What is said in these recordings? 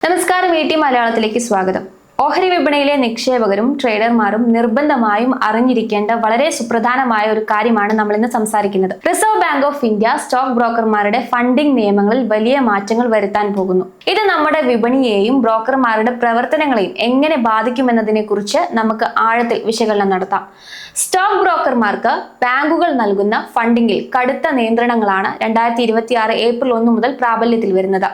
നമസ്കാരം, മലയാളത്തിലേക്ക് സ്വാഗതം. ഓഹരി വിപണിയിലെ നിക്ഷേപകരും ട്രേഡർമാരും നിർബന്ധമായും അറിഞ്ഞിരിക്കേണ്ട വളരെ സുപ്രധാനമായ ഒരു കാര്യമാണ് നമ്മൾ ഇന്ന് സംസാരിക്കുന്നത്. Reserve Bank of India stock ബ്രോക്കർമാരുടെ ഫണ്ടിംഗ് നിയമങ്ങളിൽ വലിയ മാറ്റങ്ങൾ വരുത്താൻ പോകുന്നു. ഇത് നമ്മുടെ വിപണിയെയും ബ്രോക്കർമാരുടെ പ്രവർത്തനങ്ങളെയും എങ്ങനെ ബാധിക്കുമെന്നതിനെ കുറിച്ച് നമുക്ക് ആഴത്തിൽ വിശകലനം നടത്താം. സ്റ്റോക്ക് ബ്രോക്കർമാർക്ക് ബാങ്കുകൾ നൽകുന്ന ഫണ്ടിംഗിൽ കടുത്ത നിയന്ത്രണങ്ങളാണ് 2026 ഏപ്രിൽ 1 മുതൽ പ്രാബല്യത്തിൽ വരുന്നത്.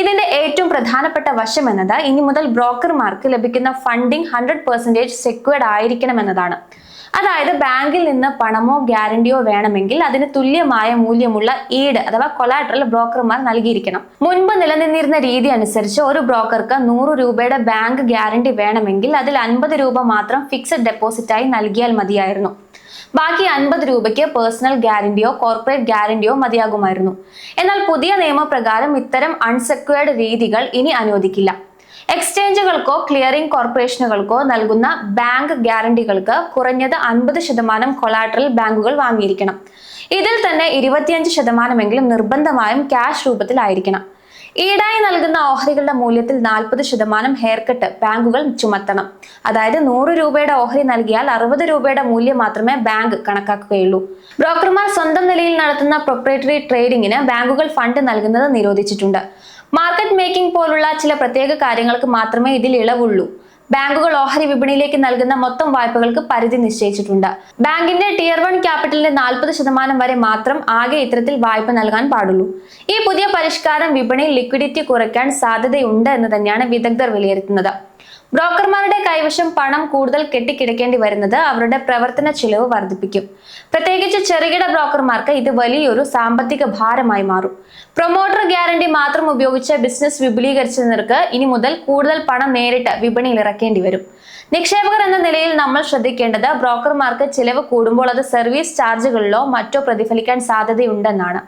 ഇതിന്റെ ഏറ്റവും പ്രധാനപ്പെട്ട വശം എന്നത് ഇനി മുതൽ ബ്രോക്കർമാർക്ക് ലഭിക്കുന്ന ഫണ്ടിംഗ് 100% സെക്യൂർഡ് ആയിരിക്കണം എന്നതാണ്. അതായത് ബാങ്കിൽ നിന്ന് പണമോ ഗ്യാരണ്ടിയോ വേണമെങ്കിൽ അതിന് തുല്യമായ മൂല്യമുള്ള ഈട് അഥവാ കൊളാട്രൽ ബ്രോക്കർമാർ നൽകിയിരിക്കണം. മുൻപ് നിലനിന്നിരുന്ന രീതി അനുസരിച്ച് ഒരു ബ്രോക്കർക്ക് 100 രൂപയുടെ ബാങ്ക് ഗ്യാരണ്ടി വേണമെങ്കിൽ അതിൽ 50 രൂപ മാത്രം ഫിക്സഡ് ഡെപ്പോസിറ്റായി നൽകിയാൽ മതിയായിരുന്നു. ബാക്കി 50 രൂപയ്ക്ക് പേഴ്സണൽ ഗ്യാരണ്ടിയോ കോർപ്പറേറ്റ് ഗ്യാരണ്ടിയോ മതിയാകുമായിരുന്നു. എന്നാൽ പുതിയ നിയമപ്രകാരം ഇത്തരം അൺസെക്യൂർഡ് രീതികൾ ഇനി അനുവദിക്കില്ല. എക്സ്ചേഞ്ചുകൾക്കോ ക്ലിയറിംഗ് കോർപ്പറേഷനുകൾക്കോ നൽകുന്ന ബാങ്ക് ഗ്യാരണ്ടികൾക്ക് കുറഞ്ഞത് 50% കൊളാട്രൽ ബാങ്കുകൾ വാങ്ങിയിരിക്കണം. ഇതിൽ തന്നെ 25% നിർബന്ധമായും ക്യാഷ് രൂപത്തിലായിരിക്കണം. ഈടായി നൽകുന്ന ഓഹരികളുടെ മൂല്യത്തിൽ 40% ഹെയർകട്ട് ബാങ്കുകൾ ചുമത്തണം. അതായത് 100 രൂപയുടെ ഓഹരി നൽകിയാൽ 60 രൂപയുടെ മൂല്യം മാത്രമേ ബാങ്ക് കണക്കാക്കുകയുള്ളൂ. ബ്രോക്കർമാർ സ്വന്തം നിലയിൽ നടത്തുന്ന പ്രൊപ്രൈറ്ററി ട്രേഡിംഗിന് ബാങ്കുകൾ ഫണ്ട് നൽകുന്നത് നിരോധിച്ചിട്ടുണ്ട്. മാർക്കറ്റ് മേക്കിംഗ് പോലുള്ള ചില പ്രത്യേക കാര്യങ്ങൾക്ക് മാത്രമേ ഇതിൽ ഇളവുള്ളൂ. ബാങ്കുകൾ ഓഹരി വിപണിയിലേക്ക് നൽകുന്ന മൊത്തം വായ്പകൾക്ക് പരിധി നിശ്ചയിച്ചിട്ടുണ്ട്. ബാങ്കിന്റെ Tier 1 ക്യാപിറ്റലിന്റെ 40% വരെ മാത്രം ആകെ ഇത്തരത്തിൽ വായ്പ നൽകാൻ പാടുള്ളൂ. ഈ പുതിയ പരിഷ്കാരം വിപണിയിൽ ലിക്വിഡിറ്റി കുറയ്ക്കാൻ സാധ്യതയുണ്ട് എന്ന് തന്നെയാണ് വിദഗ്ധർ വിലയിരുത്തുന്നത്. ബ്രോക്കർമാരുടെ കൈവശം പണം കൂടുതൽ കെട്ടിക്കിടക്കേണ്ടി വരുന്നത് അവരുടെ പ്രവർത്തന ചിലവ് വർദ്ധിപ്പിക്കും. പ്രത്യേകിച്ച് ചെറുകിട ബ്രോക്കർമാർക്ക് ഇത് വലിയൊരു സാമ്പത്തിക ഭാരമായി മാറും. പ്രൊമോട്ടർ ഗ്യാരണ്ടി മാത്രം ഉപയോഗിച്ച് ബിസിനസ് വിപുലീകരിച്ചവർക്ക് ഇനി മുതൽ കൂടുതൽ പണം നേരിട്ട് വിപണിയിൽ ഇറക്കേണ്ടി വരും. നിക്ഷേപകർ എന്ന നിലയിൽ നമ്മൾ ശ്രദ്ധിക്കേണ്ടത് ബ്രോക്കർമാർക്ക് ചിലവ് കൂടുമ്പോൾ അത് സർവീസ് ചാർജുകളിലോ മറ്റോ പ്രതിഫലിക്കാൻ സാധ്യതയുണ്ടെന്നാണ്.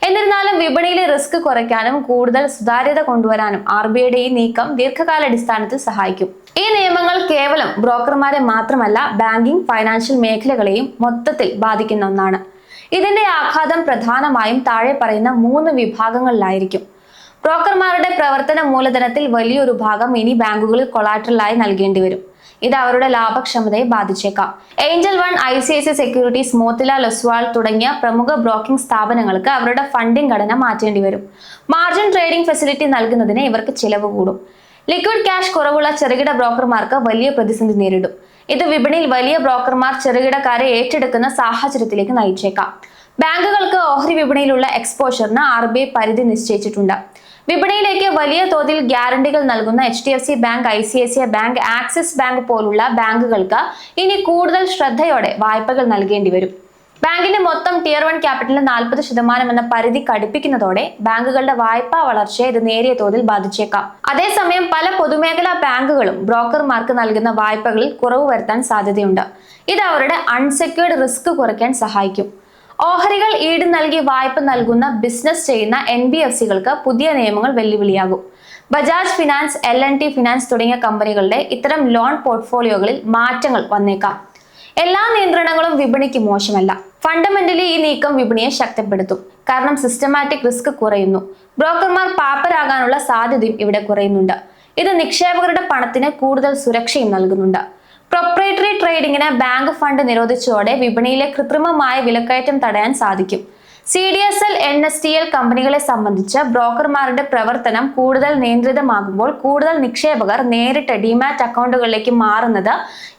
എന്നിരുന്നാലും വിപണിയിലെ റിസ്ക് കുറയ്ക്കാനും കൂടുതൽ സുതാര്യത കൊണ്ടുവരാനും RBIയുടെ ഈ നീക്കം ദീർഘകാലാടിസ്ഥാനത്തിൽ സഹായിക്കും. ഈ നിയമങ്ങൾ കേവലം ബ്രോക്കർമാരെ മാത്രമല്ല ബാങ്കിംഗ് ഫൈനാൻഷ്യൽ മേഖലകളെയും മൊത്തത്തിൽ ബാധിക്കുന്ന ഒന്നാണ്. ഇതിന്റെ ആഘാതം പ്രധാനമായും താഴെ പറയുന്ന 3 വിഭാഗങ്ങളിലായിരിക്കും. ബ്രോക്കർമാരുടെ പ്രവർത്തന മൂലധനത്തിൽ വലിയൊരു ഭാഗം ഇനി ബാങ്കുകളിൽ കൊളാട്രലായി നൽകേണ്ടി വരും. ഇത് അവരുടെ ലാഭക്ഷമതയെ ബാധിച്ചേക്കാം. Angel one, ICICI securities, Motilal Oswal തുടങ്ങിയ പ്രമുഖ ബ്രോക്കിംഗ് സ്ഥാപനങ്ങൾക്ക് അവരുടെ ഫണ്ടിംഗ് ഘടന മാറ്റേണ്ടി വരും. മാർജിൻ ട്രേഡിംഗ് ഫെസിലിറ്റി നൽകുന്നതിന് ഇവർക്ക് ചിലവ് കൂടും. ലിക്വിഡ് ക്യാഷ് കുറവുള്ള ചെറുകിട ബ്രോക്കർമാർക്ക് വലിയ പ്രതിസന്ധി നേരിടും. ഇത് വിപണിയിൽ വലിയ ബ്രോക്കർമാർ ചെറുകിടക്കാരെ ഏറ്റെടുക്കുന്ന സാഹചര്യത്തിലേക്ക് നയിച്ചേക്കാം. ബാങ്കുകൾക്ക് ഓഹരി വിപണിയിലുള്ള എക്സ്പോഷറിന് RBI പരിധി നിശ്ചയിച്ചിട്ടുണ്ട്. വിപണിയിലേക്ക് വലിയ തോതിൽ ഗ്യാരണ്ടികൾ നൽകുന്ന HDFC bank, ICICI bank, axis bank പോലുള്ള ബാങ്കുകൾക്ക് ഇനി കൂടുതൽ ശ്രദ്ധയോടെ വായ്പകൾ നൽകേണ്ടി വരും. ബാങ്കിന്റെ മൊത്തം Tier 1 ക്യാപിറ്റലിന് 40% എന്ന പരിധി കടുപ്പിക്കുന്നതോടെ ബാങ്കുകളുടെ വായ്പാ വളർച്ചയെ ഇത് നേരിയ തോതിൽ ബാധിച്ചേക്കാം. അതേസമയം പല പൊതുമേഖലാ ബാങ്കുകളും ബ്രോക്കർമാർക്ക് നൽകുന്ന വായ്പകളിൽ കുറവ് വരുത്താൻ സാധ്യതയുണ്ട്. ഇത് അവരുടെ അൺസെക്യൂർഡ് റിസ്ക് കുറയ്ക്കാൻ സഹായിക്കും. ഓഹരികൾ ഈട് നൽകി വായ്പ നൽകുന്ന ബിസിനസ് ചെയ്യുന്ന NBFCകൾക്ക് പുതിയ നിയമങ്ങൾ വെല്ലുവിളിയാകും. ബജാജ് ഫിനാൻസ്, L&T ഫിനാൻസ് തുടങ്ങിയ കമ്പനികളുടെ ഇത്തരം ലോൺ പോർട്ട്ഫോളിയോകളിൽ മാറ്റങ്ങൾ വന്നേക്കാം. എല്ലാ നിയന്ത്രണങ്ങളും വിപണിക്ക് മോശമല്ല. ഫണ്ടമെന്റലി ഈ നീക്കം വിപണിയെ ശക്തിപ്പെടുത്തും. കാരണം സിസ്റ്റമാറ്റിക് റിസ്ക് കുറയുന്നു. ബ്രോക്കർമാർ പാപ്പരാകാനുള്ള സാധ്യതയും ഇവിടെ കുറയുന്നുണ്ട്. ഇത് നിക്ഷേപകരുടെ പണത്തിന് കൂടുതൽ സുരക്ഷയും നൽകുന്നുണ്ട്. പ്രൊപ്രൈറ്ററി ട്രേഡിംഗിന് ബാങ്ക് ഫണ്ട് നിരോധിച്ചതോടെ വിപണിയിലെ കൃത്രിമമായ വിലക്കയറ്റം തടയാൻ സാധിക്കും. CDSL, NSDL കമ്പനികളെ സംബന്ധിച്ച് ബ്രോക്കർമാരുടെ പ്രവർത്തനം കൂടുതൽ നിയന്ത്രിതമാകുമ്പോൾ കൂടുതൽ നിക്ഷേപകർ നേരിട്ട് ഡിമാറ്റ് അക്കൗണ്ടുകളിലേക്ക് മാറുന്നത്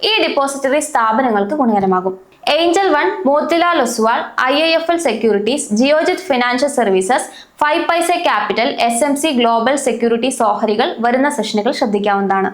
ഈ ഡിപ്പോസിറ്ററി സ്ഥാപനങ്ങൾക്ക് ഗുണകരമാകും. Angel One, Motilal Oswal, IIFL securities, Geojit financial services, 5 Paisa capital, SMC global securities ഓഹരികൾ വരുന്ന സെഷനുകൾ ശ്രദ്ധിക്കാവുന്നതാണ്.